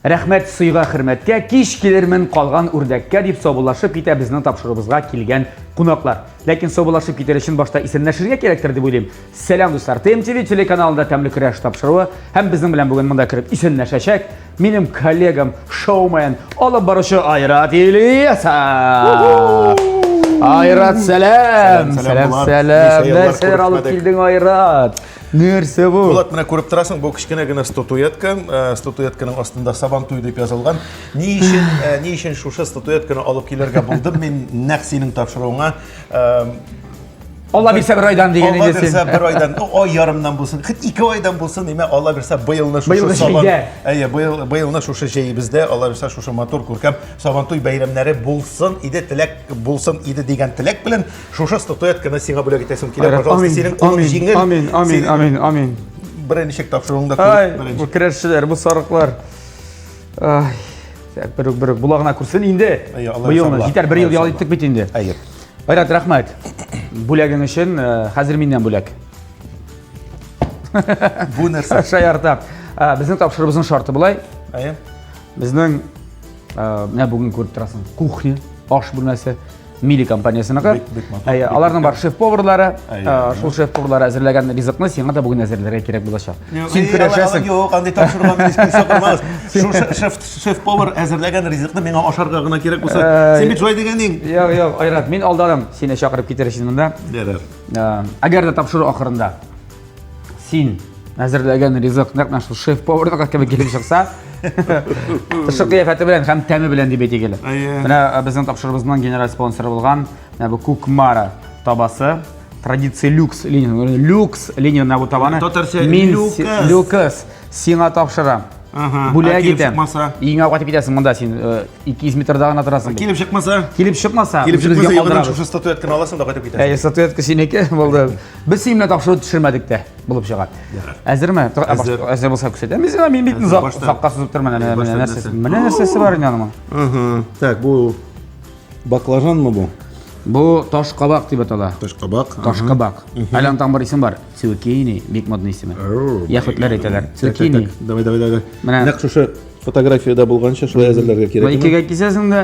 Рәхмәт сыйга хөрмәткә, кич килермен калган үрдәккә дип саубуллашып китә безнең тапшырыбызга килгән кунаклар. Ләкин саубуллашып китер өчен башта исәнләшергә кирәктер дип уйлыйм. Сәлам дуслар, ТМТV телеканалында тәмле көрәш тапшыруы һәм безнең белән бүген монда кирип исәнләшәчәк минем коллегам шоумен алып баручы Айрат Ильясов. Айрат, сәлам. Нәрсәләр алып килдең, Айрат? Нәрсә бу? Булат, менә күреп торасың, бу кичкенә генә статуэтка, статуэтканың астында Сабантуй дип язылган. Ни өчен шушы статуэтканы алып килергә булдым мин нәкъ синең тапшыруыңа? Алла бирсә бер айдан дигән Алла идесен. бирсә бер айдан, ай ярымдан булсын, хит 2 айдан булсын, нимә Алла бирсә быелны шушы быелны шушы җәйбездә, Алла бирсә шушы мотор күркәм Сабантуй бәйрәмнәре булсын иде, теләк булсын иде дигән теләк белән шушы статуэтканы сиңа бүләк итәсем килә. Пожалуйста, синең кулың җиңел. Амин. Беренче тапшыруыңда Бу көрәшчеләр, бу сарыклар. Ай, бер булагына күрсен инде. Быелны җитәр, бер ел ял иттек бит инде. Айрат, рәхмәт. Бүләгең өчен хәзер миннән бүләк. Бу нәрсә? Шаяртам. Безнең тапшырыбызның шарты булай. Безнең менә бүген күреп торасың, кухня, аш бүлмәсе, Мили компаниясыныкы. Аларның бар шеф-поварлары, шул шеф-поварлар әзерләгән ризыкны сиңа да бүген әзерләргә кирәк булачак. Син көрәшәсең. Юк, андый тапшыруга мин сакырмагыз. Шеф-повар әзерләгән ризыкны миңа ашарга гына кирәк булса, син бит шулай дигәнең. Юк, Айрат, мин алдадым сине чакырып китер өчен монда. Әгәр дә тапшыру ахырында син әзерләгән ризык нәкъ шул шеф-поварга кебек килеп чыкса, тышы кыяфәте белән һәм тәме белән дип әйтик. Менә безнең тапшырыбызның генераль спонсоры булган бу Кукмара табасы, традиция люкс линия, люкс линия бу табаны. Мин люкс сиңа тапшырам. Бүләк итәм. Иңә кайтып китәсең монда син 200 метрда гына торасың. Килеп чыкмаса, шушы статуэтканы аласың да кайтып китәсең. Статуэтка синеке булды. Без синең белән тапшыру төшермәдек дә булып чыга. Әзерме? Әзер булса күрсәтәм. Мин бит сакка сузып торман, менә нәрсәсе бар инде аның. Так, бу баклажанмы бу? Бу таш кабак дип атала. Таш кабак. Таш кабак. Әле аңтан бар исем бар. Цукини, бик модный исеме. Яхутлар әйтәләр. Цукини. Давай. Нәкъ шушы фотографиядә булганча шулай әзерләргә кирәк. Икегә кисәсең дә,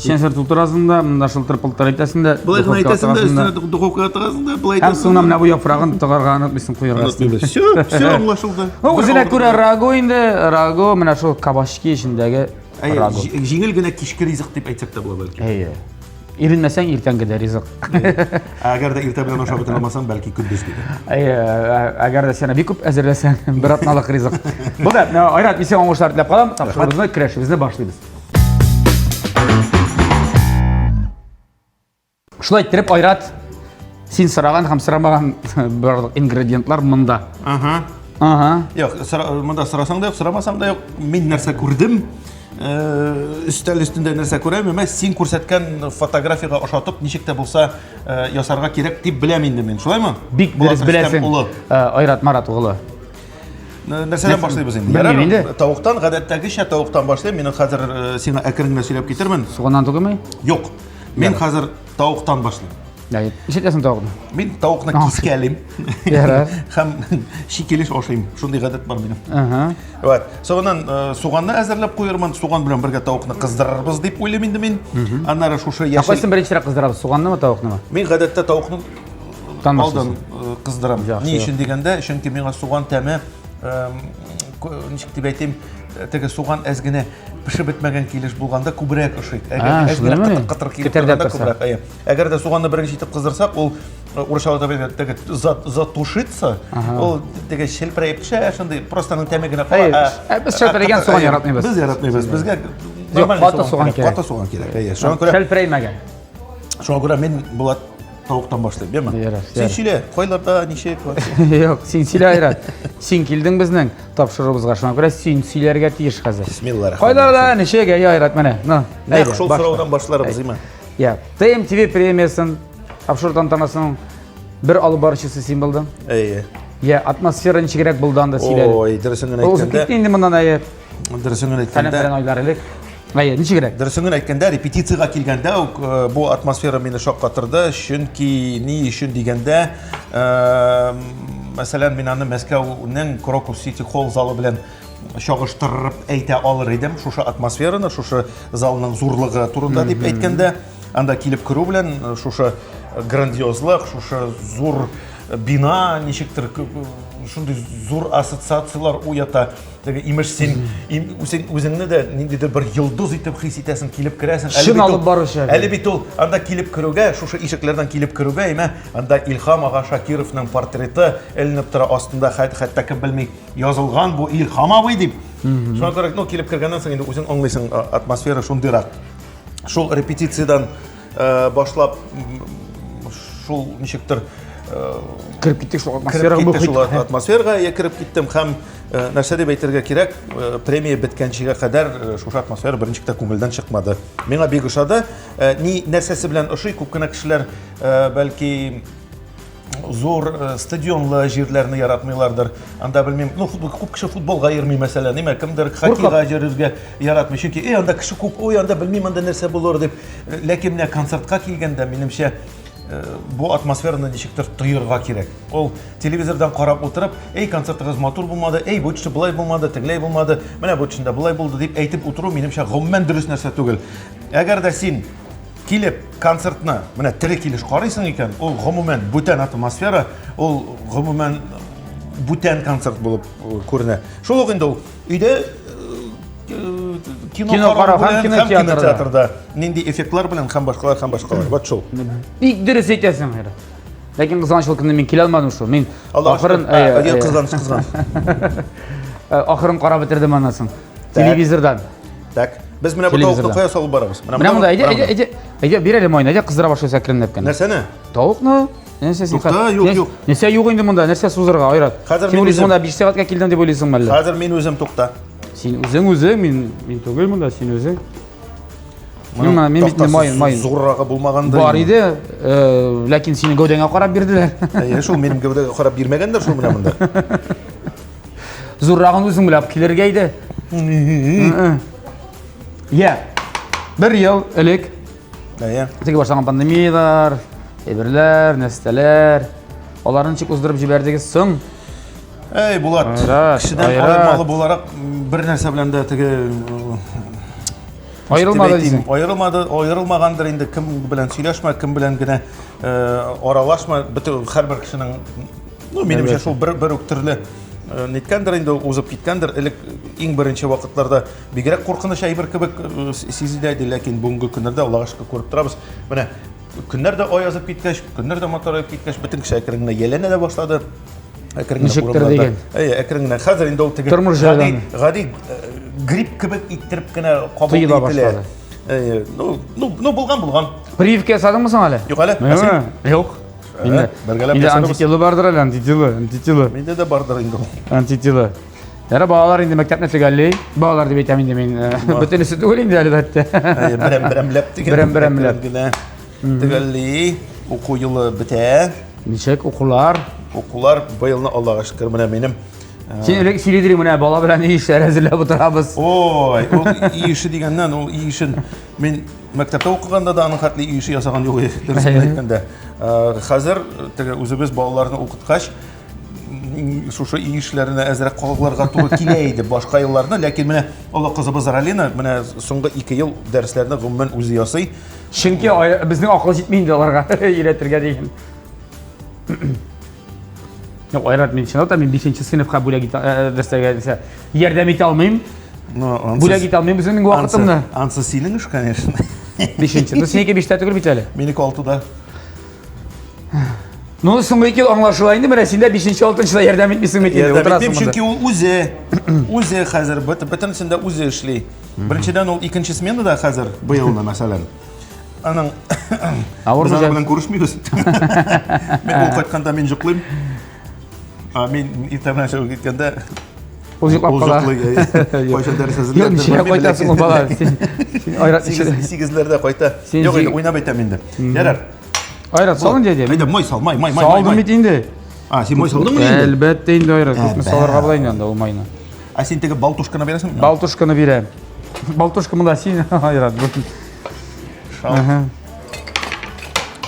чәнсәр тутырасың да, монда шылтыр-пылтыр әйтәсең дә. Булай гына әйтәсең дә, өстенә духовкага тыгасың да, булай әйтәсең. Һәм соңна менә бу яфрагын тыгарга онытмыйсың куярга. Все аңлашылды. Үзенә күрә раго инде, раго менә шул кабачки эчендәге раго. Җиңел генә кичке ризык дип әйтсәк тә була бәлки. Иренмәсәң иртәнге дә ризык. Әгәр дә иртә белән ашап бетермәсәң, бәлки көндезге дә. Әгәр дә сиңа бик күп әзерләсәң, бер атналык ризык. Бу да Айрат, мин сиңа уңышлар теләп калам. Тапшырыбызны, көрәшебезне башлыйбыз. Шулай итеп, Айрат, син сораган һәм сорамаган барлык ингредиентлар монда. Юк, монда сорасаң да юк, сорамасаң да юк. Мин нәрсә күрдем? Өстәл өстендә нәрсә күрәм, әмма син күрсәткән фотографиягә ошатып, ничек тә булса ясарга кирәк дип беләм инде мин. Шулаймы? Бик дөрес беләсең. Айрат Марат угылы. Нәрсәдән башлыйбыз инде? Тавыктан, гадәттәгечә тавыктан башлыйм. Мин хәзер сиңа әкрен генә сөйләп китермен. Суганнан түгелме? Юк. Мин хәзер тавыктан башлыйм. Ишетәсең тавыкны? Мин тавыкны кискәлим. Һәм шикелеш ашыйм. Шундый гадәт бар минем. Вот. Соңыннан суганны әзерләп куермын. Суган белән бергә тавыкны кыздырырбыз дип уйлыйм инде мин. Аннары шушы яшел. Кайсын беренчерәк кыздырабыз? Суганнымы, тавыкнымы? Мин гадәттә тавыкны алдан кыздырам. Ни өчен дигәндә, чөнки миңа суган тәме ничек дип әйтим, теге суган әз генә пешеп бетмәгән килеш булганда күбрәк ошый. Әгәр әз генә кытыр килеп торганда күбрәк. Әгәр дә суганны беренче итеп кыздырсак, ул урышчаларда теге затушится, ул теге шелпрәйеп төшә, шундый просто аның тәме генә кала. Без шелпрәйгән суган яратмыйбыз. Без яратмыйбыз. Безгә каты суган кирәк. Каты суган кирәк. Шуңа күрә шелпрәймәгән. Шуңа күрә мин Булат тавыктан башлыйм, яме? Син сөйлә, кайларда ничек? Юк, син сөйлә, Айрат. Син килдең безнең тапшырыбызга. Шуңа күрә син сөйләргә тиеш хәзер. Бисмиллаһ. Кайларда ничек, Айрат, менә. Нәкъ шул сораудан башларбыз, име? ТМТV премиясын тапшыру тантанасының бер алып баручысы син булдың. Атмосфера ничегрәк булды анда сөйләде. Ой, дөресен генә әйткәндә. Ул китте инде моннан Дөресен генә әйткәндә. Фәлән айлар элек. Ничегрәк? Дөресен генә әйткәндә, репетициягә килгәндә бу атмосфера мине шаккатырды, чөнки ни өчен дигәндә, мәсәлән, мин аны Мәскәүнең Крокус Сити Холл залы белән чагыштырып әйтә алыр идем шушы атмосфераны, шушы залның зурлыгы турында дип әйткәндә, анда килеп керү белән шушы грандиозлык, шушы зур бина ничектер шундый зур ассоциациялар уята. Теге имеш син үзеңне дә ниндидер бер йолдыз итеп хис итәсең, килеп керәсең. Шын алып баручы. Әле бит ул анда килеп керүгә, шушы ишекләрдән килеп керүгә, анда Илхам ага Шакировның портреты эленеп тора, астында хәтта кем белми язылган, бу Илхам абый дип. Шуңа күрә, килеп кергәннән соң инде үзең аңлыйсың, атмосфера шундыйрак. Шул репетициядан башлап шул ничектер кіріп кеттік шул атмосфераға атмосфераға кіріп киттем һәм нәрсә дип әйтергә кирәк, премия беткәнчегә кадәр шушы атмосфера берничек тә күңелдән чыкмады. Миңа бик ошады. Ни нәрсәсе белән ошый, күп кенә кешеләр бәлки зур стадионлы җирләрне яратмыйлардыр. Анда белмим, күп кеше футболга йөрми мәсәлән, нимә, кемдер хоккейга йөрергә яратмый, чөнки анда кеше күп, анда белмим, анда нәрсә булыр дип. Ләкин менә концертка килгәндә, минемчә, бу атмосфераны ничектер тоерга кирәк. Ул телевизордан карап утырып, концертыгыз матур булмады, бу төште булай булмады, тегеләй булмады, менә бу төшендә булай булды дип әйтеп утыру минемчә гомумән дөрес нәрсә түгел. Әгәр дә син килеп концертны, менә тере килеш карыйсың икән, ул гомумән бүтән атмосфера, ул гомумән бүтән концерт булып күренә. Шул ук инде ул өйдә кино карау һәм кинотеатрда нинди эффектлар белән һәм башкалар. Вот шул. Бик дөрес әйтәсең, ләкин кызганычлык көнне мин килә алмадым шул. Мин ахырын кызган. Ахырын карап бетердем анасын. Телевизордан. Так. Без менә бу тавыкны кая салып барабыз? Менә монда әйдә бир әле майны, әйдә кыздыра башлыйсы әкренләп кенә. Нәрсәне? Тавыкны. Нәрсә син? Юк. Нәрсә юк инде монда? Нәрсә сузырга, Айрат? Син уйлыйсың монда 5 сәгатькә килдем дип уйлыйсың мәллә? Хәзер мин үзем тукта. Син үзең, мин түгел монда, син үзең. Мин бит майын. Зуррагы булмаганда. Бар иде, ләкин сине гәүдәңә карап бирделәр. Шул минем гәүдәгә карап бирмәгәндер шул менә монда. Зуррагын үзең беләп килергә иде. Бер ел элек. Теге башлаган пандемиялар, әйберләр, нәрсәләр, аларны ничек уздырып җибәрдегез соң? Булат, кешедән аермалы буларак бер нәрсә белән дә теге аерылмагандыр инде, кем белән сөйләшмә, кем белән генә аралашма, һәрбер кешенең, минемчә шул бер үк төрле ниткәндер инде, узып киткәндер. Элек иң беренче вакытларда бигрәк куркыныч әйбер кебек сизелә иде, ләкин бүгенге көннәрдә Аллага шөкер күреп торабыз. Менә көннәр дә ай язып киткәч, көннәр дә матураеп киткәч, бөтен кеше әкрен генә яләнә дә башлады. Ничектер дигән. Әкрен генә. Хәзер инде ул теге гади грипп кебек иттереп кенә кабул ителә. Булган. Прививка ясадыңмы соң әле? Юк әле. Юк. Инде антитело бардыр әле, антитело. Миндә дә бардыр инде. Антитело. Яра балалар инде мәктәпне тегәлли. Балалар дип әйтәм инде мин. Бөтенесе түгел инде әлбәттә. Берәмләп тигән. Берәмләп генә тегәлли. Уку елы бетә. Ничек укулар? Укулар быелны Аллага шөкер менә минем. Син элек сөйлидең менә бала белән эшләр әзерләп утырабыз. Ой, ул ише дигәннән, ул ишен мин мәктәптә укыганда да аның хәтле ише ясаган юк иде, дөресен әйткәндә. Хәзер теге үзебез балаларны укыткач, шушы ишләренә әзрәк калырларга туры килә иде башка елларны, ләкин менә Алла кызыбыз Ралина менә соңгы 2 ел дәресләрне гомумән үзе ясый. Чөнки безнең акыл җитми инде аларга өйрәтергә дигән. Yok, Ayrat, men чынлап мен 5-нче сыйныфка бүләк дәстәгә ярдәм итә алмыйм. Бүләк итә алмыйм безнең вакытымда. Ансы синең эш, конечно. 5-нче. Синеке 5-тә түгел бит әле. Минеке 6-да. Соңгы 2 ел аңлашыла инде, менә син дә 5-нче, 6-нчыда ярдәм итмисең бит инде. Утырасың. Чөнки ул үзе хәзер бөтенсендә үзе эшли. Беренчедән ул 2-нче сменада хәзер быелны мәсәлән. Аның авыр белән күрешмибез. Мен ул кайтканда мин җыклыйм. Мин интернет киткәндә ул җыклап кала. Кайчан дәрес әзерләп. Ничә кайтасың ул бала? Син Айрат 8-ләрдә кайта. Юк, уйнап әйтәм инде. Ярар. Айрат, салын дәде. Әйдә, май сал, май. Салдым бит инде. Син май салдыңмы инде? Әлбәттә инде, Айрат. Күпме салырга була инде ул майны. Син теге балтушканы бирәсеңме? Балтушканы бирәм. Балтушка монда син, Айрат.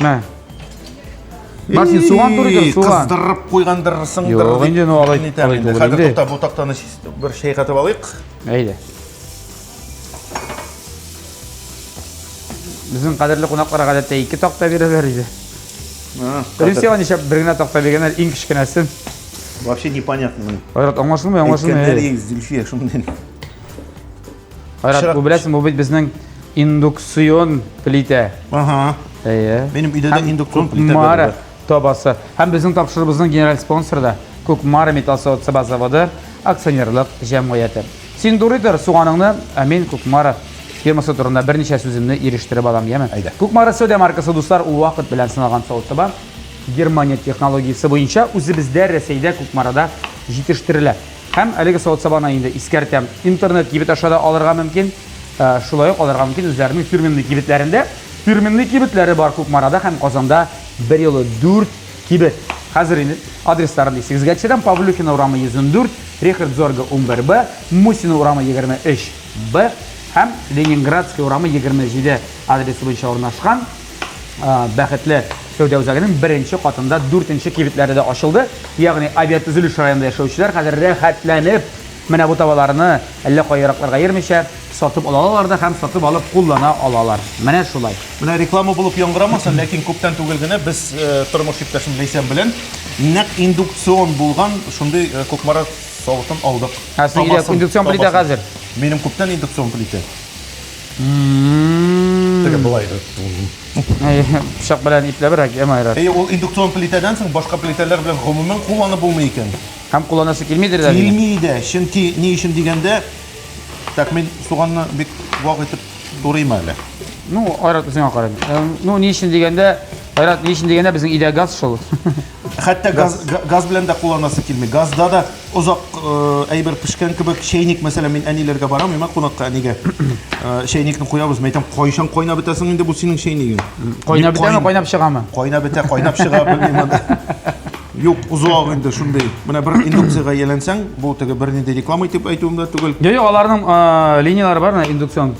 Мә. Бар син суган турыдыр, суган. Кыздырып куйгандырсыңдыр. Yok, инде ну алай түгел Хәзер инде. тукта, бу тактаны бер шәйхәтеп алыйк. Әйдә. Безнең кадерле кунакларга гадәттә 2 такта бирәләр иде. Русия ничә бер генә такта биргәннәр, иң кечкенәсен. Вообще непонятно. Айрат, аңлашылмый, аңлашылмый. Зильфия шундый. Айрат, бу беләсең, бу бит безнең индукцион плита. Ага. Әйе. Benim өйдә дә индукцион плита Мара бар. табасы. Һәм безнең тапшырыбызның генераль спонсоры да Күк Мара металл савыт заводы акционерлык җәмгыяте. Син дурыдыр суганыңны, ә мин Күк Мара фирмасы турында берничә сүземне ирештереп алам, яме. Күк Мара Сәүдә маркасы дуслар ул вакыт белән сыналган савыт саба. Германия технологиясе буенча үзебездә Рәсәйдә Күк Марада җитештерелә. Һәм әлеге савыт сабаны инде искәртәм. Интернет кибет ашада алырга мөмкин. Шулай ук алырга мөмкин үзләренең фирменный кибетләрендә. Фирменный кибетләре бар Күк Марада һәм Казанда 1 елы 4 кибет. Хәзер инде адресларын дисегезгә төшерәм. Павлюкина урамы 104, Рихард Зорга 11Б, Мусина урамы 23Б һәм Ленинградский урамы 27 адресы буенча урнашкан. Бәхетле сәүдә үзәгенең 1-нче катында 4-нче кибетләре дә ачылды. Ягъни авиатөзелеш районында яшәүчеләр хәзер рәхәтләнеп менә бу табаларны әллә кайракларга йөрмичә сатып алалар да һәм сатып алып куллана алалар. Менә шулай. Менә реклама булып яңгырамасын, ләкин күптән түгел генә без тормыш иптәшем Ләйсән белән нәкъ индукцион булган шундый Күк Мара савытын алдык. Хәзер индукцион плита хәзер. Минем күптән индукцион плита. Теге булай. Пычак белән ипләбрәк, Айрат. Ул индукцион плитадан соң башка плиталар белән гомумән кулланып булмый икән. Һәм кулланасы килмидер дә. Килми дә, чөнки ни өчен дигәндә, так мин суганны бик вак итеп турыйм әле. Ну, Айрат үзеңә карап. Ну, ни өчен дигәндә, Айрат, ни өчен дигәндә безнең өйдә газ шул. Хәтта газ белән дә кулланасы килми. Газда да озак әйбер пешкән кебек чәйник, мәсәлән, мин әниләргә барам, мин кунакка әнигә чәйникне куябыз. Мен әйтәм, кайчан кайнап бетәсең инде бу синең чәйнигең. Кайнап бетәме, кайнап чыгамы? Кайнап бетә, кайнап чыга, белмим анда. Юк, узак инде шундый. Менә бер индукциягә яләнсәң, бу теге бер нинди реклама итеп әйтүем дә түгел. Юк, аларның линиялары бар, индукцион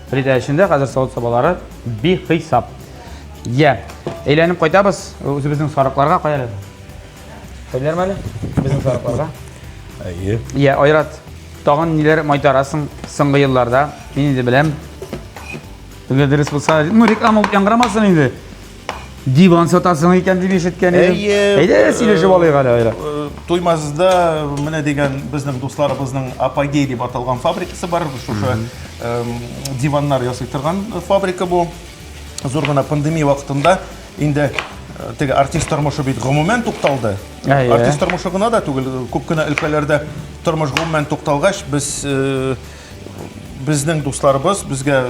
плита эчендә хәзер савыт сабалары бихисап. Я, әйләнеп кайтабыз, үзебезнең сарыкларга каялар. Кайлармы әле? Безнең сарыкларга. Әйе. Я, Айрат, тагын ниләр майтарасың соңгы елларда? Мин инде беләм. Теге дөрес булса, ну реклама яңгырамасын инде. Диван сатасың икән дип ишеткән идем. Әйдә, сөйләшеп алыйк әле, Айрат. Туймазда менә дигән безнең дусларыбызның Апогей дип аталган фабрикасы бар. Шушы диваннар ясый торган фабрика бу. Зур гына пандемия вакытында инде теге артист тормышы бит гомумән тукталды. Артист тормышы гына да түгел, күп кенә өлкәләрдә тормыш гомумән тукталгач, безнең дусларыбыз безгә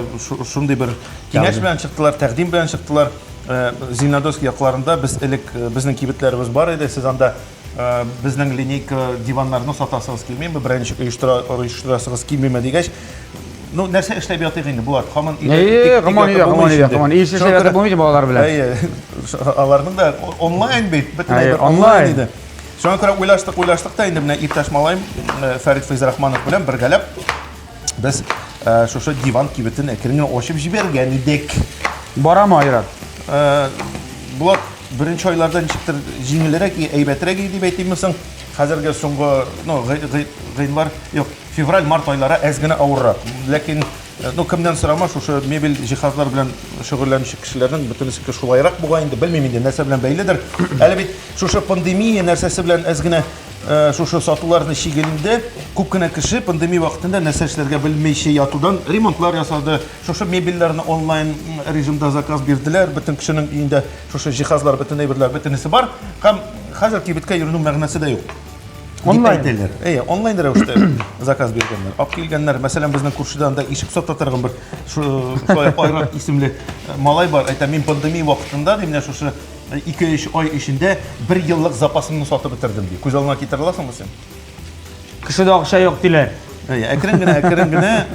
шундый бер киңәш белән чыктылар, тәкъдим белән чыктылар. Зеленодольский якларында без элек безнең кибетләребез бар иде. Сез анда безнең линейка диваннарны сатасыгыз килмиме, беренче оештырасыгыз килмиме дигәч, ну нәрсә эшләп ятыйк инде булат. Хаман Хаман ише эшләп булмый балалар белән. Аларның да онлайн бит, бөтенләй онлайн иде. Шуңа күрә уйлаштык та инде менә иптәш малайым Фәрит Фәйзрахманов белән бергәләп без шушы диван кибетен әкрен ачып җибәргән идек. Барамы, Айрат? Булат беренче айларда ничектер җиңелрәк, әйбәтрәк дип әйтимсең. Хәзергә соңгы, гыйнвар, юк, февраль-март айлары әз генә авыррак. Ләкин кемнән сорама, шушы мебель җиһазлар белән шөгыльләнүче кешеләрнең бөтенесе шулайрак булган инде, белмим инде нәрсә белән бәйледер. Әле бит шушы пандемия нәрсәсе белән әз генә шушы сатуларны чигелде. Күп кенә кеше пандемия вакытында нәрсә эшләргә белмәйчә ятудан ремонтлар ясады. Шушы мебельләрне онлайн режимда заказ бирделәр. Бөтен кешенең өендә шушы җиһазлар, бөтен әйберләр, бөтенесе бар. Һәм хәзер кибеткә йөрүнең мәгънәсе дә юк. Онлайн диләр. Онлайн рәвештә заказ биргәннәр. Ап килгәннәр, мәсәлән, безнең күршедә анда ишек сата торган бер шулай Айрат исемле малай бар. Әйтәм, мин пандемия вакытында менә шушы 2-3 ай эчендә 1 еллык запасымны сатып бетердем ди. Күз алдына китерә аласыңмы син? Кешедә акча юк диләр. Әкрен генә.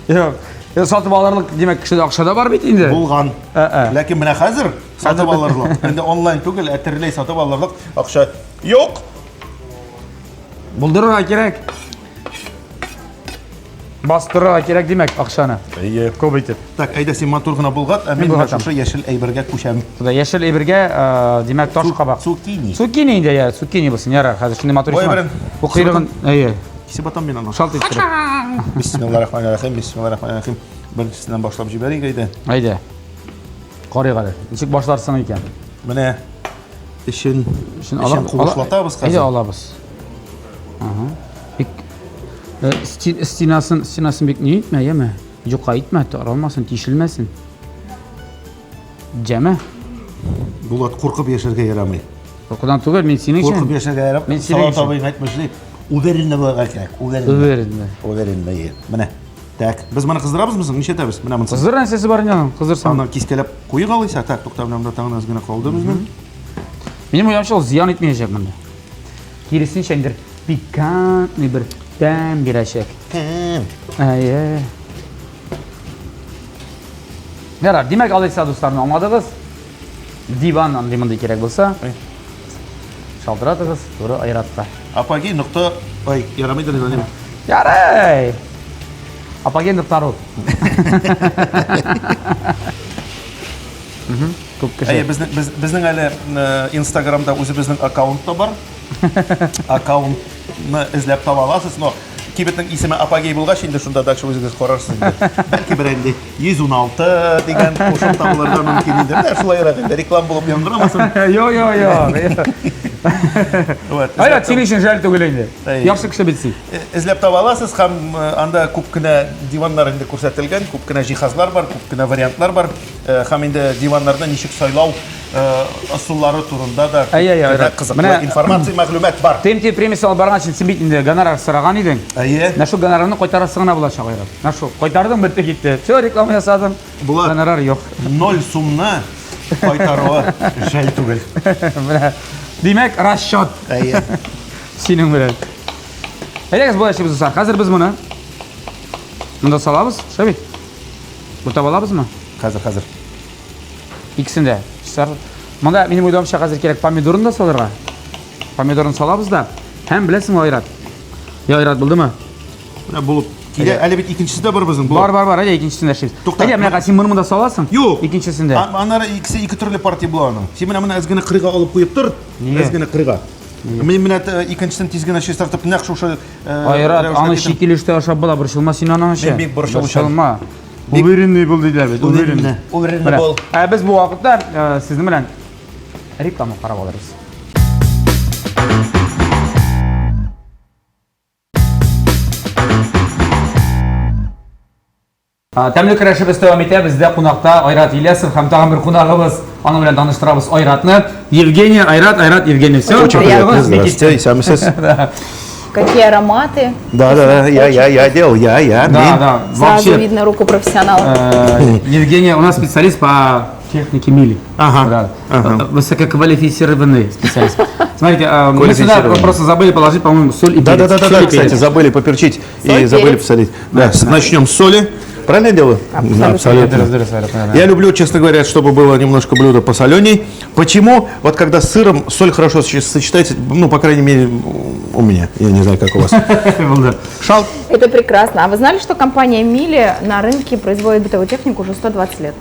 Юк. Сатып алырлык, димәк, кешедә акча да бар бит инде. Булган. Ләкин менә хәзер сатып алырлык. Инде онлайн түгел, әтерләй сатып алырлык акча юк. Булдырырга кирәк. Бастырырга керек демәк акчаны. Көп итеп. Так, әйдә син матур гына булгат, мен булгатам. шушы яшел әйбергә күчәм. Туда яшел әйбергә, демәк таш кабак. Цукини. Цукини инде, я, цукини булсын, ярар. Хәзер шундый матур Ой, исем. берен. Бу кыйрыгын, әйе, Кисеп мен аны. шалт иттереп. Бисмиллахиррахманиррахим. Бисмиллахиррахманиррахим. Беренчесеннән башлап җибәрик әйдә. Әйдә. Карыйк әле. Ничек башларсың икән? Менә эшен куышлатабыз Әйдә хәзер. алабыз. Ага. Бик стенасын бик ни итмә, яме. Юка итмә, таралмасын, тишелмәсен. Җәме. Булат куркып яшәргә ярамый. Куркудан түгел, мен синең Куркып өчен. яшәргә ярамый. Мен синең Салат абый әйтмешли. Уверенне булырга кирәк. Уверенне. Уверенне. Менә. Так, без моны кыздырабызмы соң? Ничәтәбез? Менә монсы. Кыздыр нәрсәсе бар инде аның, кыздырсаң. Аны кискәләп куйык алыйса. Так, туктап, монда тагын аз гына калды безнең. Минем уйымча, ул зыян итмәячәк монда. Киресенчә инде пикантный бер тәм бирәчәк. Әйе. Ярар, димәк алайса дусларны аңладыгыз. Диван андый мондай кирәк булса, шалтыратыгыз, туры айратка. Апаги нокта, ой, ярамый дөрес әле. Ярай. Апаген тару. Күп Әйе, кеше. безнең әле Instagramда үзебезнең аккаунт та бар. Аккаунтны эзләп таба аласыз, но кибетнең исеме Апагей булгач, инде шунда дальше үзегез карарсыз инде. Бәлки бер инде 116 дигән кушымта булырга мөмкин инде. Менә шулайрак инде реклам булып яңгырамасын. Йо. Айра, син өчен жәл түгел инде. Яхшы кеше бит син. Эзләп таба аласыз һәм анда күп кенә диваннар инде күрсәтелгән, күп кенә җиһазлар бар, күп кенә вариантлар бар. Һәм инде диваннарда ничек сайлау ысуллары турында да кызыклы информация, мәгълүмат бар. ТМТ премиясы алып барган өчен син бит инде гонорар сораган идең. Әйе. Менә шул гонорарны кайтарасы гына булачак Айра. Менә шул кайтардым, бетте китте. Всё, реклама ясадым. Гонорар юк. 0 сумны кайтаруы жәл түгел. Менә димәк, расчет. Әйе. Синең белән. Әйдәгез булачак без дуслар. Хәзер без моны монда салабыз, шәбит. Бутап алабызмы? Хәзер. Икесен дә. Монда минем уйламча хәзер кирәк помидорын да салырга. Помидорын салабыз да. Һәм беләсеңме Айрат? Я Айрат булдымы? Менә булып килә. Әле бит икенчесе дә бар безнең. Бар, әйдә икенчесен дә эшлибез. Тукта. Әйдә, менә син моны саласың? Юк. Икенчесен дә. Аннары икесе ике төрле партия була аның. Син менә әз генә кырыга алып куеп тор. Әз генә кырыга. Мен менә икенчесен тиз генә чистартып нәкъ шушы Айрат, аны шикелештә ашап була, борчылма син аның өчен. Мен бик борчылышам. Борчылма. Уверенный бул диләр бит, уверенный. Уверенный бул. Без бу вакытта сезнең белән реклама карап алырбыз. Тәмле көрәшебез дәвам итә. Бездә кунакта Айрат Ильясов һәм тагын бер кунагыбыз. Аның белән таныштырабыз Айратны. Евгения, Айрат, Евгения. Всё. Здравствуйте, самисез. Какие ароматы. Да, я делал, я. Да. Сразу видно руку профессионала. Евгения у нас специалист по технике мили. Ага. Высококвалифицированный специалист. Смотрите, мы сюда просто забыли положить, по-моему, соль и перец. Да, кстати, забыли поперчить и забыли посолить. Да, начнем с соли. Правильно я делаю? Абсолютно. Я люблю, честно говоря, чтобы было немножко блюдо посоленей. Почему? Вот когда с сыром соль хорошо сочетается, ну, по крайней мере, у меня. Я не знаю, как у вас. Шал. Это прекрасно. А вы знали, что компания Мили на рынке производит бытовую технику уже 120 лет?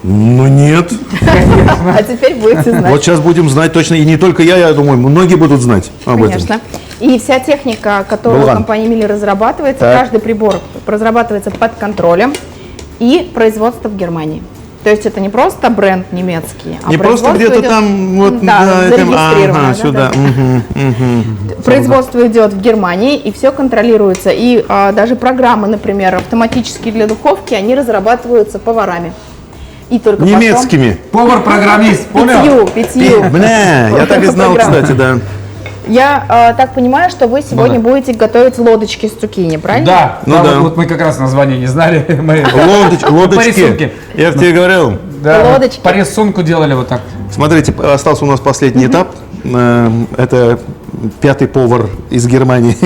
Ну нет. А теперь будете знать. Вот сейчас будем знать точно. И не только я думаю, многие будут знать об этом. Конечно. И вся техника, которую компания Мили разрабатывается, каждый прибор разрабатывается под контролем и производство в Германии. То есть это не просто бренд немецкий, а не просто где-то идет, там вот зарегистрировано. Сюда. Производство идет в Германии, и все контролируется. И даже программы, например, автоматические для духовки, они разрабатываются поварами. И только немецкими. Повар-программист, понял? Пятью. Бля, я так и знал, кстати, да. Я так понимаю, что вы сегодня будете готовить лодочки с цукини, правильно? Да, вот мы как раз название не знали. Лодочки. Я тебе говорил. Да, по рисунку делали вот так. Смотрите, остался у нас последний этап. Это 5-й повар из Германии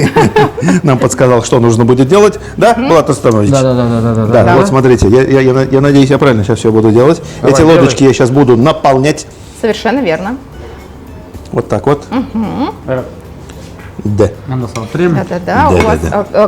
нам подсказал, что нужно будет делать. Да, Булат Останович? Да. Вот смотрите, я надеюсь, я правильно сейчас все буду делать. Эти лодочки я сейчас буду наполнять. Совершенно верно. Вот так вот. Да. Нам достало 3. Да-да-да, у вас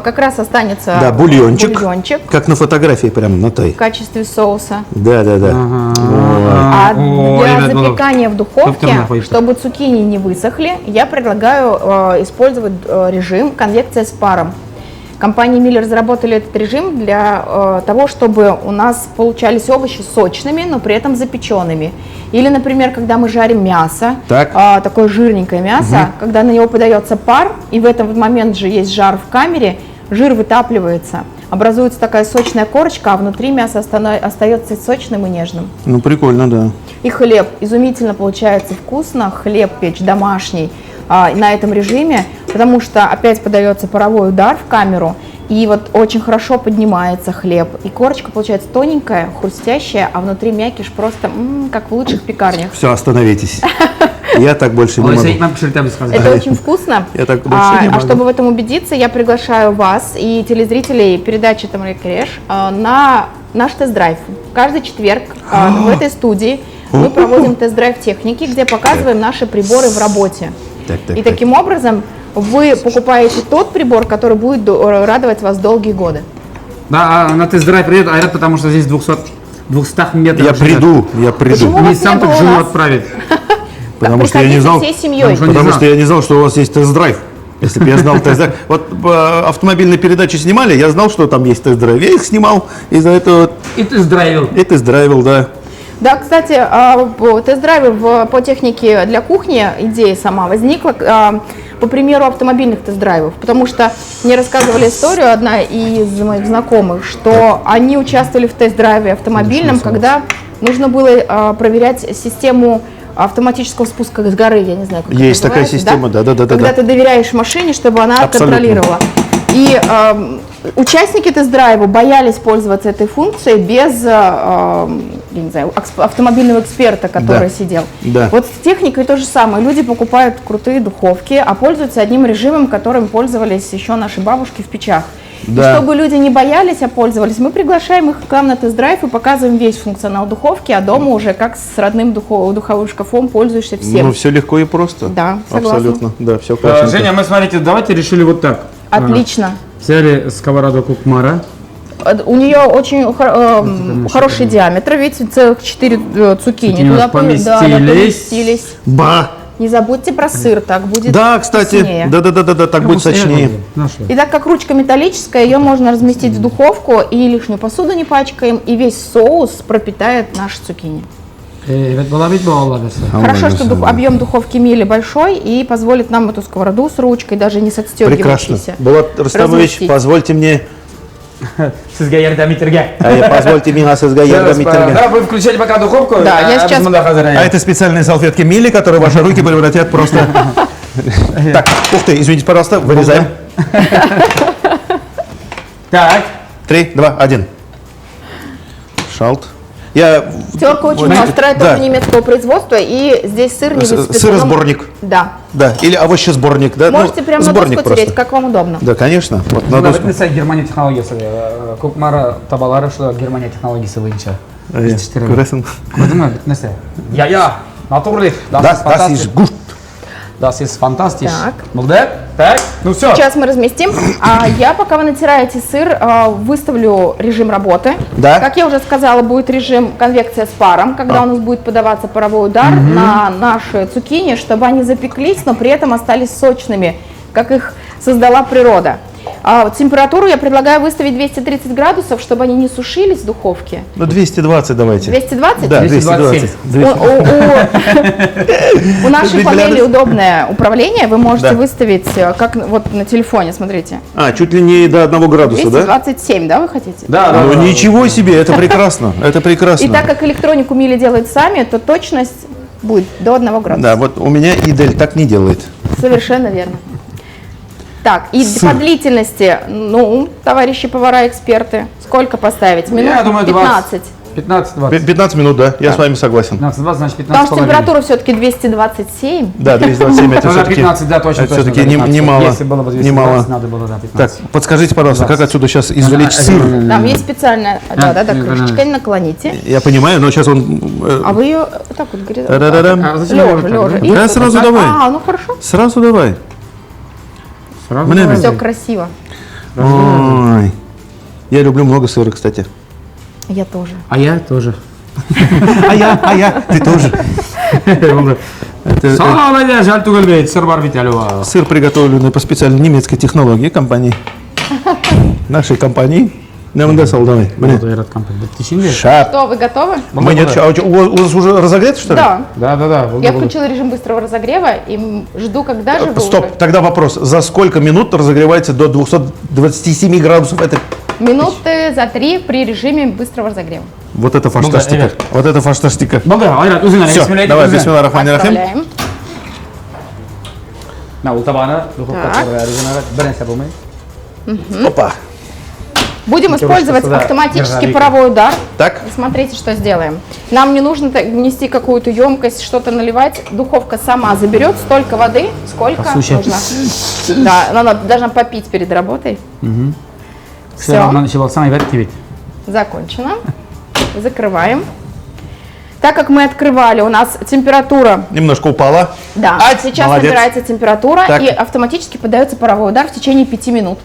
как раз останется Да, бульончик. бульончик Как на фотографии прям на той. в качестве соуса. Да. А для ребят, запекания в духовке, Доктор нахуй. чтобы цукини не высохли, я предлагаю использовать режим конвекция с паром. Компания Милли разработали этот режим для того, чтобы у нас получались овощи сочными, но при этом запеченными. Или, например, когда мы жарим мясо, Так. такое жирненькое мясо, когда на него подается пар, и в этот момент же есть жар в камере, жир вытапливается, образуется такая сочная корочка, а внутри мясо остается сочным и нежным. Ну, прикольно, да. И хлеб. Изумительно получается вкусно. Хлеб печь домашний на этом режиме, потому что опять подается паровой удар в камеру, и вот очень хорошо поднимается хлеб. И корочка получается тоненькая, хрустящая, а внутри мякиш просто как в лучших пекарнях. Все, остановитесь. Я так больше не могу. Это очень вкусно. Я так больше не могу. Чтобы в этом убедиться, я приглашаю вас и телезрителей передачи «Тамара Креш» на наш тест-драйв. Каждый четверг в этой студии мы проводим тест-драйв техники, где показываем наши приборы в работе. И таким образом вы покупаете тот прибор, который будет радовать вас долгие годы. Да, на тест-драйв придет Айрат, потому что здесь 200 метров. Я приду. Почему Не вас сам не так было у жену нас? отправит. Потому что я не Приходите знал. всей семьей. Потому что я не знал, что у вас есть тест-драйв. Если бы я знал тест-драйв. Вот автомобильные передачи снимали, я знал, что там есть тест-драйв. Я их снимал, из-за этого И тест-драйвил. и тест-драйвил, да. Да, кстати, тест-драйвы по технике для кухни, идея сама возникла по примеру автомобильных тест-драйвов, потому что мне рассказывали историю одна из моих знакомых, что они участвовали в тест-драйве автомобильном, когда нужно было проверять систему автоматического спуска с горы, я не знаю, как Есть это такая называется, система, да. Когда ты доверяешь машине, чтобы она Абсолютно. контролировала. И участники тест-драйва боялись пользоваться этой функцией без я не знаю, автомобильного эксперта, который сидел. Да. Вот с техникой то же самое. Люди покупают крутые духовки, а пользуются одним режимом, которым пользовались еще наши бабушки в печах. Да. И чтобы люди не боялись, а пользовались, мы приглашаем их к нам на тест-драйв и показываем весь функционал духовки, а дома уже как с родным духовым шкафом пользуешься всем. Ну, все легко и просто. Да, согласна. Абсолютно. Да, все классно. Женя, мы, смотрите, давайте решили вот так. Отлично. Взяли сковороду Кукмара. У нее очень хороший диаметр, видите, целых 4 цукини. у нас Туда поместились. Ба! Не забудьте про сыр, так будет Да, кстати, вкуснее. да, так будет сочнее. И так как ручка металлическая, ее можно разместить в духовку, и лишнюю посуду не пачкаем, и весь соус пропитает наши цукини. Хорошо, что объем духовки Милли большой и позволит нам эту сковороду с ручкой, даже не с Прекрасно. отстегивающейся, Булат Рустамович, разместить. позвольте мне... Сізге ярдәм итәргә. Позвольте мне сізге ярдәм итәргә. Да, вы включили пока духовку. Да, я сейчас- А это специальные салфетки Милли, которые ваши руки превратят просто... Так, ух ты, извините, пожалуйста, вырезаем. Так. 3, 2, 1. Шалт. Я... Терка очень острая, тоже немецкого производства, и здесь сыр не высыпет. Сыросборник. Да. Да, или овощесборник, да? Можете прямо на сборник доску тереть, просто. как вам удобно. Да, конечно. Вот на доску. Бітнесе Германия технологиясы. Кукмара табалары, что Германия технологиясы бойынша. Көресің. Көрдіңіз бітнесе? Я, натурлих. Das ist gut. Das ist fantastisch. Так. Болды? Так, ну все. Сейчас мы разместим. А я, пока вы натираете сыр, выставлю режим работы. Да. Как я уже сказала, будет режим конвекция с паром, когда у нас будет подаваться паровой удар на наши цукини, чтобы они запеклись, но при этом остались сочными, как их создала природа. Температуру я предлагаю выставить 230 градусов, чтобы они не сушились в духовке. Ну, 220 давайте. 220? Да, 220. 220. У нашей панели удобное управление, вы можете Да. выставить, как вот на телефоне, смотрите. А, чуть ли не до 1 градуса, да? 227, да, вы хотите? Да, Ну, ничего себе, это прекрасно, это прекрасно. И так как электронику Милли делают сами, то точность будет до 1 градуса. Да, вот у меня Идель так не делает. Совершенно верно. Так, и Сыр. по длительности, ну, товарищи повара-эксперты, сколько поставить? Минут Я думаю, 15. 15-20. 15 минут, да, я с вами согласен. 15-20, значит 15 Потому что температура все-таки 227. Да, 227 это Ну, да, все-таки... 15, да, точно. это точно, все-таки да, 15. немало. Если было бы 220, Немало. надо было, да, Так, 15. подскажите, пожалуйста, как отсюда сейчас извлечь сыр? Там есть специальная, да, крышечка, наклоните. Я понимаю, но сейчас он... А вы ее так вот Та-да-да-дам. А зачем его лежа, так, лежа. да? И Да, вот сразу так. давай. А, ну хорошо. Сразу давай. Сразу Мне давай. Все красиво. Ой. Я люблю много сыра, кстати. Я тоже. А я тоже. А я, ты тоже. Sağ ol ya, jal tugul bey, sır var bit әлі var. Сыр, приготовленный по специальной немецкой технологии компании. Нашей компании. Нам да солдаты. Bunu da yaratkan pek. Bitti şimdi. Шап. Что, вы готовы? Мы нет, у вас уже разогрето, что ли? Да. Да. Я включила режим быстрого разогрева и жду, когда же вы Стоп, уже... тогда вопрос. За сколько минут разогревается до 227 градусов? Это... Минуты за 3 при режиме быстрого разогрева. Вот это фантастика. evet. Вот это фантастика. Болды, ayrat, өзің әлі. Все, давай, бисмиллахиррахманиррахим. Отправляем. На, ол табаны, духовка Так. тұрға әрі бір нәрсе болмай. Опа. Будем использовать сюда автоматический нержавейка. паровой удар. Так. И смотрите, что сделаем. Нам не нужно нести какую-то емкость, что-то наливать. Духовка сама заберет столько воды, сколько Послушай. нужно. Да, она должна попить перед работой. Все. Все, Роман işi baksana, evet gibi. закончено. Закрываем. Так как мы открывали, у нас температура, Немножко упала. да, Ать, сейчас молодец. набирается температура Так. и автоматически подается паровой удар в течение 5 минут.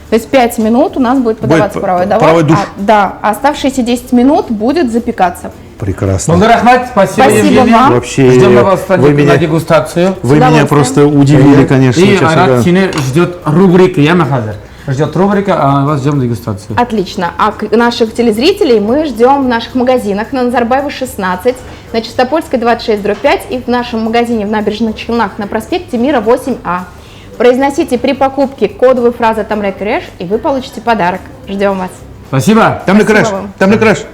То есть 5 минут у нас будет подаваться паровой удар. паровой душ. Да, а оставшиеся 10 минут будет запекаться. Прекрасно. Болды, рахмат, спасибо, Спасибо Евгений. вам. Вообще, Ждем на вас вы на меня, дегустацию. вы меня удовольствием. просто удивили, конечно. И честно Айрат, говоря. сені ждет рубрика, я Махазар. Ждет рубрика, а вас ждем дегустацию. Отлично. А наших телезрителей мы ждем в наших магазинах на Назарбаева 16, на Чистопольской 26/5 и в нашем магазине в Набережных Челнах на проспекте Мира 8А. Произносите при покупке кодовую фразу «Тамрек Реш» и вы получите подарок. Ждем вас. Спасибо. Там ли краш? вам. Там ли краш?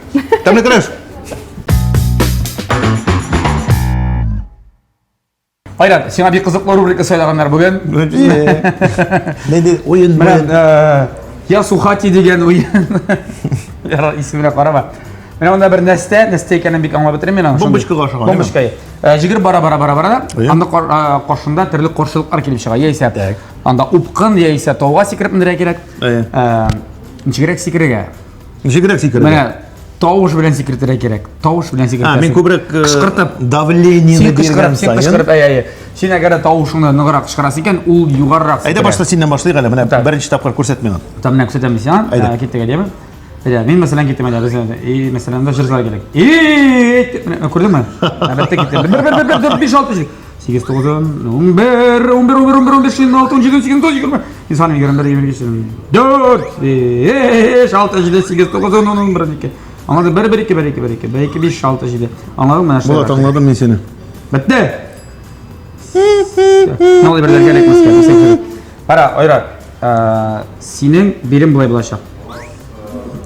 Там ли краш? Айрат, сеңа бек қызыклы рубрика сайлағандар бүгін. Ойын, Мен я сухати деген ойын. Исіміне қарама. Мен онда бір нәсте екенін бек аңлап бітірем мен. Бомбочкаға шыға, Бомбочка. Жігір бара. Иә. Анда қошында түрлі қоршылықтар келіп шыға. Яйся, Так. анда ұпқын, яйся, тауға секіріп міндіре керек. Иә. Ничегірек секіреге. Жигрек секірді. Міне, тауыш білен секіртіре керек. Тауыш білен секіртіре. Мен көбірек қышқыртып. давлениені Сен берген қышқырып, сайын. Сен әгер тауышыңды нығырақ қышқырасы екен, ол юғарырақ Айда башта сенен башлайық әлі. Міне Так. бірінші тапқыр көрсет маған. Там мына көрсетемін саған. Айда. Кеттік әдемі. Мен мәселен кеттім әдемі. Мәселен да жырзылар керек. Көрдің ме? Әлбетте кеттім. Бір, 4, 5, 6 жігіт. 8, 9, 11, 15, 16, 17, 18, 19, 20. İnsanın 21, 22, 4, 5, 6, 7, 8, 9, 10, 11, 12. Anladın? 1, 2, 1, 2, 1, 2, 1, 2, 5, 6, 7. Anladın mı? Болат, аңладым мен сені. Bitti. Ne oluyor böyle gerek mi? Para, oyra. Senin birim bulay bulaşak.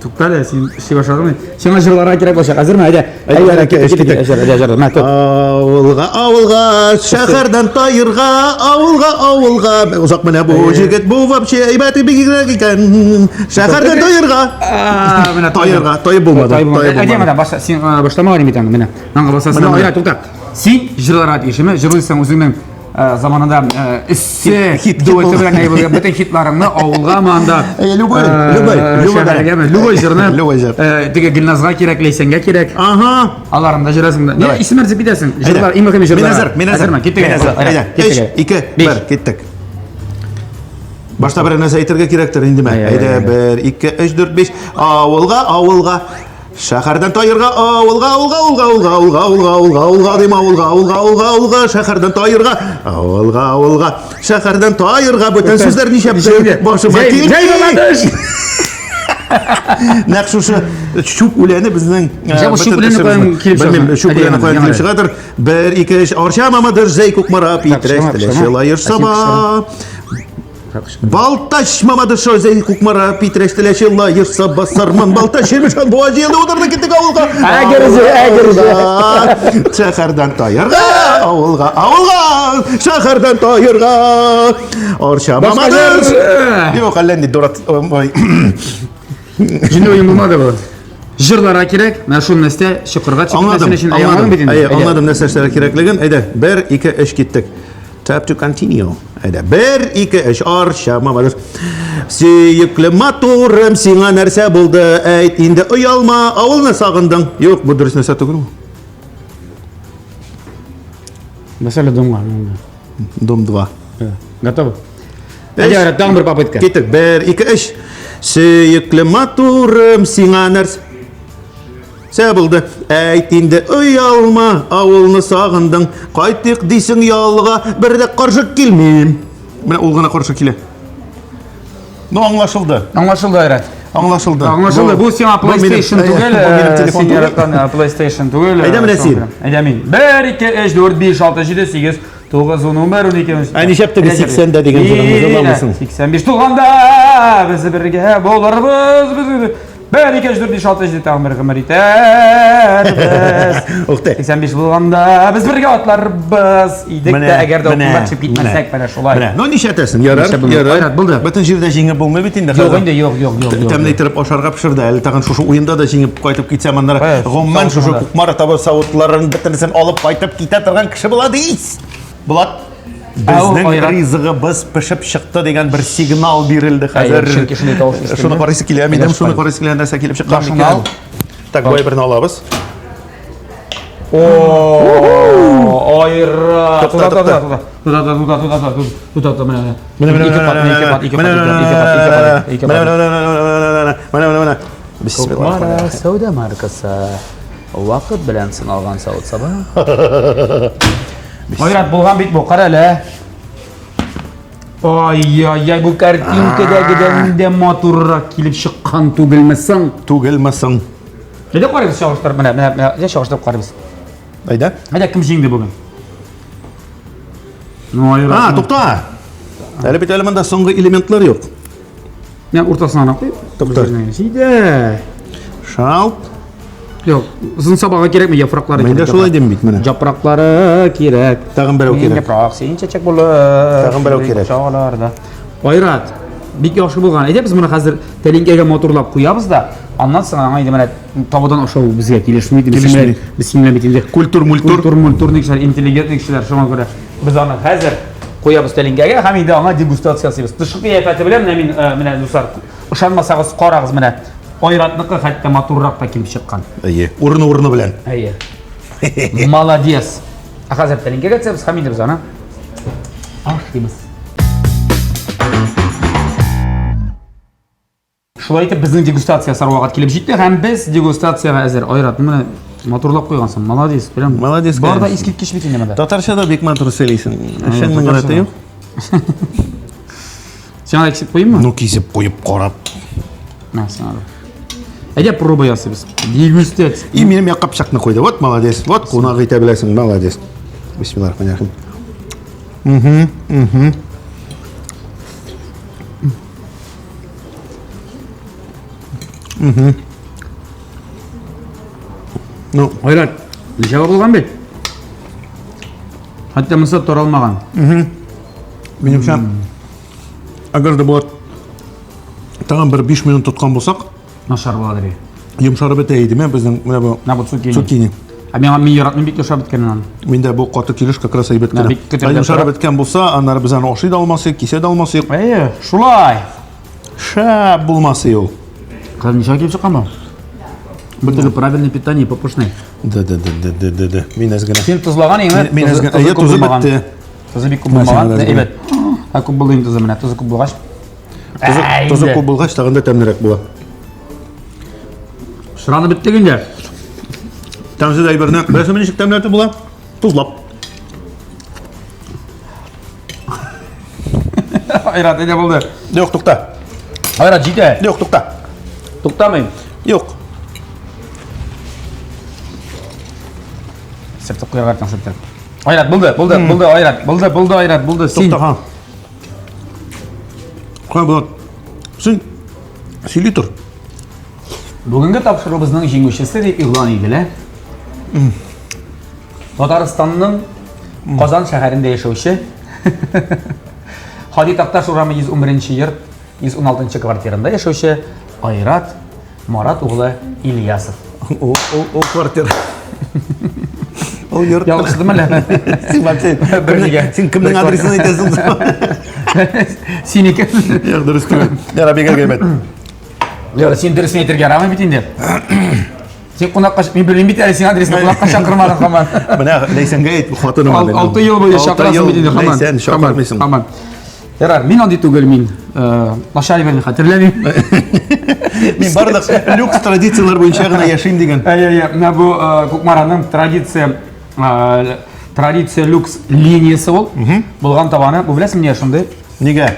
Tuktale, sen şey başladın mı? Sana jırlara gerek bulaşak. Hazır mı? Hadi. Hadi, hadi. Ауылға, шәһәрдән тайырға, ауылға. Ұзақ міне бұл жігіт, бұл вообще әйбәті бігірек екен. Шәһәрдән тайырға. Тайыр болмады. Әдемі, сен баштамаған емейтің, міне. Наңға басасың, ойра, тұқта. Сен жырларға дегішімі, жырлайсың өзіңнің заманында ісі, дуэті білен әйбілген бүтін хитларыңны ауылға маңда любой жырны теге Гүлназға керек, Лейсенге керек аларында жүресің. Не исім әрзіп бітесің? Жырлар, ең мұхимі жырлар. Мен әзір. Үш, екі, бір, кеттік. Башта бір нәрсе айтырға керектір енді ме? Әйді, 1, 2, 3, 4, 5, ауылға. Шәһәрдән тайырға, ауылға, дейм, ауылға, шәһәрдән тайырға, ауылға, шәһәрдән тайырға, бүтін сөздер неше башыма келді. Нәқшушы шүп үләні біздің Шүп үләні қойын келіп шығадыр. 1, 2, 3, арша мамадыр, зәй көкмара, питреш, тілеші лайыр саба. Балташ мамады шойзей кукмара питрештелеші лайырса басарман балташ емешан буа жиелі отырды кеттік ауылға. Шәһәрдән тайырға, ауылға, шәһәрдән тайырға. Арша мамадыр. Yok әлләнді дұрат. Жинді ойын болмады бұл. Жырларға керек, мен шын нәрсте шықырға Аңладым нәрсәштері кереклігін. Әйді, 1, 2, 3 кеттік. Tap to continue. Әйді, 1, 2, 3, арша мамадыр. Сүйіклі матурым, сиңа нәрсә болды, әйт, инді ұялма, ауылны сағындың. Yok, bu дұрыс нәрсә түгіл. Мәселе домға. Дом 2. Готовы? Hadi Ayrat, tağın bir попытка. Кеттік, 1, 2, 3. Сүйіклі матурым сиңа нәрс. Сәбілді, әйтінде ұялма, ауылны сағындың, қайтық дейсің ялға, бірді қаршық келмейм. Міне ол ғана қаршық келе. Ну, аңлашылды. Anlaşıldı Ayrat. Аңлашылды. Anlaşıldı. Bu sana PlayStation түгел. телефон Sen түгел. яратқан PlayStation түгел. Әйдәм Рәсил. Әйдәмин. 1, 2, 3, 4, 5, 6, 7, 8, 9, 10, 11, 12. Әй, нешептігі 80-де деген жылымыз оламысың? 85 туғанда біз бірге боларбыз. 1, 2, 3, 4, 5, 6, 7, тағын бір ғымыр етербіз. Оқты. 85 болғанда біз бірге атларбыз. Идік те әгер де оқылар чіп кетмәсәк бәрі шолай. Ну, неше әтәсің? Ярар, Айрат, болды. Бүтін жерде жеңіп болмай бетінде Жоқ, енді, жоқ. Тәмін етіріп ашарға пішірді. Әлі тағын шушы ойында да жеңіп қайтып кетсем, андар ғомман шушы құқмары табы сауытларын бітінісін алып қайтып кете тұрған кіші болады ейс. Бұлат, біздің ризығы біз пішіп шықты деген бір сигнал берілді қазір. Шуны қарайсы келе, әмейдім шуны қарайсы келе, нәрсе келіп шыққан екен. Так, бай бірін алабыз. Ayrat. Mara Sauda markası. Vaqt bilan sinalgan savut sabah. Ayrat bo'lgan bit bu qara la. Ay bu kartinkadagidan motorroq kelib chiqqan tugilmasin. Tugilmasin. Nega qaraysiz shoshtirib mana shoshtirib qaraysiz. Ayda? Hadi kim jengdi bugun? Ha, to'xta. Әлі бит әлімінде соңғы элементлар жоқ. Ne ortasına koy. Doktor. Şeyde. Şalt. Yok, uzun sabaha gerek mi yaprakları? Ben de şolay diyeyim bit mene. Yaprakları gerek. Tağın beri o gerek. Yaprak, senin çiçek bulu. Tağın beri o gerek. Çağlarda. Ayrat. Bir yaxşı bolğan. Ede biz bunu hazır telinkege motorlap qoyabız da. Ondan sonra ayda mana tabadan aşağı bizga kelishmaydi. Bismillah bitinde. Kultur nekişler, intelligent nekişler şuna göre. Biz onu hazır qo'yamiz telinkege, hamida ona degustatsiyasi. Tishqi qiyofati bilan mana do'stlar, ishonmasangiz qarag'iz mana. Ayratniki hatto motorroqda kelib chiqqan. Iyi. O'rni bilan. Ayy. Молодец. Hozir telinkege biz hamida biz ona. Ashimiz. Şulay etib bizning degustatsiya sarvog'at kelib jetdi. Ham biz degustatsiyaga hozir Ayrat mana motorlab qo'ygansan. Молодец, bilan. Молодец. Borda eskitkish bitin nimada. Tatarchada bek motor söyleysin. Şengni qaratayım. Sen eksik qo'yaymi? Ну, kesib qo'yib qarab. Nasıl? Ede пробуясы biz. Degustация. И benim yoqqa pichoqni qo'ydi. Вот молодец. Вот qo'noq eta bilasan. Молодец. Bismillahirrahmanirrahim. Ну, Ayrat. Necha bo'lgan bet? Hatto misol torolmagan. Menimcha agarda bu tag'in bir 5 minut tutgan bo'lsak, Нашар bo'ladi. yumsharib etaydi. Men bizning mana bu Nabutsukini. Zucchini. Men yaratmay bek yoshab bitganidan. Menda bu qoti kelish как раз aybat Bek ko'tarib yumsharib etgan bo'lsa, anlar bizani oshida olmasak, kesada olmasak, Şulay. shab bo'lmasa yo'q. Qani necha kelib chiqqan bu? Bu tili правильное питание попушный. Да. Men azgina. Sen tuzlagan endi. Men azgina tuzi bitdi. Tuzi bek ko'p bo'lmagan. Evet. Ha ko'p bo'ldi tuzi mana, tuzi ko'p bo'lg'ach. Tuzi ko'p bo'lg'ach tag'inda tamliroq bo'ladi. Shirani bitdiganda. Tamsiz aybarni bilasizmi nechta tamlati bo'ladi? Tuzlab. Ayrat ede bo'ldi. Yo'q, to'xta. Ayrat jide. Yo'q, to'xta. To'xtamayman. Yo'q. Sirtib qo'yavertan sirtib. Ayrat bo'ldi Ayrat. Bo'ldi Ayrat, bo'ldi. To'xta ha. Qo'y bo'ladi. Sili tur. Bugungi topshirig'imizning yenguvchisi deb e'lon edilar. Tataristonning Qozon shaharida yashovchi Hodi Taqtash urami 111-yurt 116-kvartirada yashovchi Ayrat Murat o'g'li Ilyasov. O kvartira. O yurt. Yolg'izmi la? Sen kimning adresini aytasan? Seniki. Yo'q, durust. Yana bekor kelmaydi. Yo'q, sen adresini aytirgan, ammo bitin deb. Sen qonaqqa men bilmayman bitta sen adresini qonaqqa chaqirmading hamon. Mana Leysanga ayt, xotinim oldi. 6 yil bo'yi chaqirasan bitin hamon. Sen chaqirmaysan. Hamon. Ярар, мин андый түгел мин. Лошаливерни хәтерләмим. Мин барлык люкс традициялар буенча гына яшим дигән. Менә бу Кукмараның традиция люкс линиясе ул. Булган табаны. Бу беләсең ни шундый? Нигә?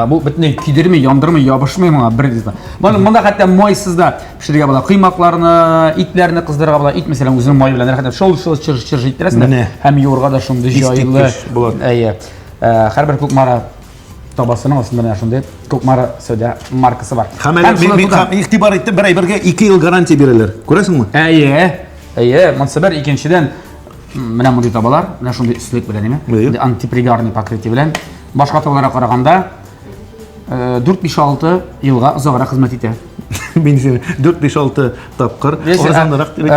Бу бөтенләй кидерми, яндырмый, ябышмый моңа бер дизә. Монда хәтта майсыз да пешерергә була. Кыймакларны, итләрне кыздырырга була. Ит мәсәлән үзенең май белән хәтта шул чыр итерәсең. Һәм юрга да шундый җайлы. Һәрбер Кукмара табасының астында менә шундый Кукмара сәүдә маркасы бар. Һәм игътибар иттем, бер айбергә 2 ел гарантия бирәләр. Күрәсеңме? Монсабер икенчедән менә мондый табалар, менә шундый өслек белән име? Антипригарный покрытие белән башка табаларга караганда 4-5-6 елга озаграк хезмәт итә. Мин 4-5-6 тапкыр арзанрак дип.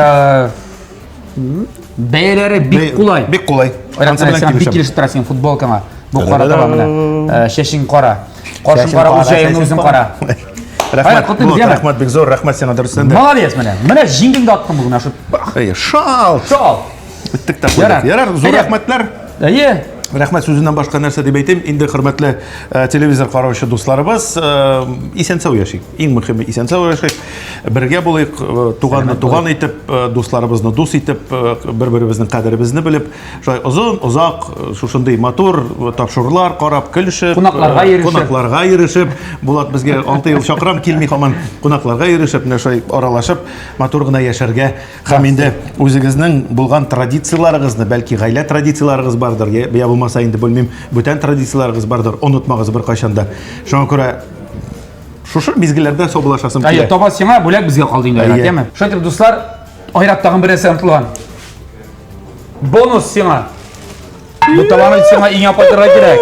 Бәяләре бик кулай. Бик кулай. Бик килешеп тора син футболкаңа. Бу кара таба менә. Шешин кара. Кашын кара, үзен кара. Рәхмәт, бик зур рәхмәт сиңа дөрестән дә. Молодец менә. Менә җиңгеңдә аттың бүген ашы. Шал. Биттек тә куйдык. Ярар, зур рәхмәтләр. Рәхмәт сүзеннән башка нәрсә дип әйтим. Инде хөрмәтле телевизор караучы дусларыбыз, исән-сау яшик. Иң мөһиме исән-сау яшик. Бергә булыйк, туганны туган итеп, дусларыбызны дус итеп, бер-беребезнең кадеребезне белеп, шулай озак шушындый матур тапшырулар карап, көлешеп, кунакларга ирешеп, Булат безгә 6 ел чакырам килми һаман кунакларга ирешеп, менә шулай аралашып, матур гына яшәргә һәм инде үзегезнең булган традицияларыгызны, бәлки гаилә традицияларыгыз бардыр, я булмаса инде белмим, бүтән традицияларыгыз бардыр, онытмагыз бер кайчанда. Шуңа күрә шушы мизгилләрдә собалашасым килә. Таба сиңа бүләк безгә калды инде, әйтәме? Шайтыр дуслар, айрап тагын бер нәрсә онытылган. Бонус сиңа. Бу табаны сиңа иң апатырга кирәк.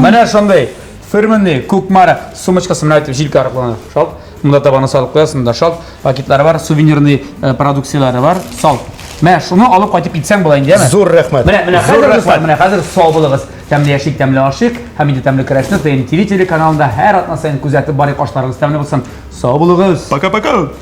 Менә шундый фирменный Кукмара сумочкасы менә әйтеп җилкә аркылы. Шал. Монда табаны салып куясың да шал. Пакетлары бар, сувенирный продукциялары бар. Сал. Менә шуны алып кайтып итсәң була инде, әме? Зур рәхмәт. Менә хәзер сау булыгыз. Тәмле яшик, тәмле ашык, һәм инде тәмле көрәшне ТНТ телеканалында һәр атна саен күзәтеп барык ашларыгыз тәмле булсын. Сау булыгыз. Пока-пока.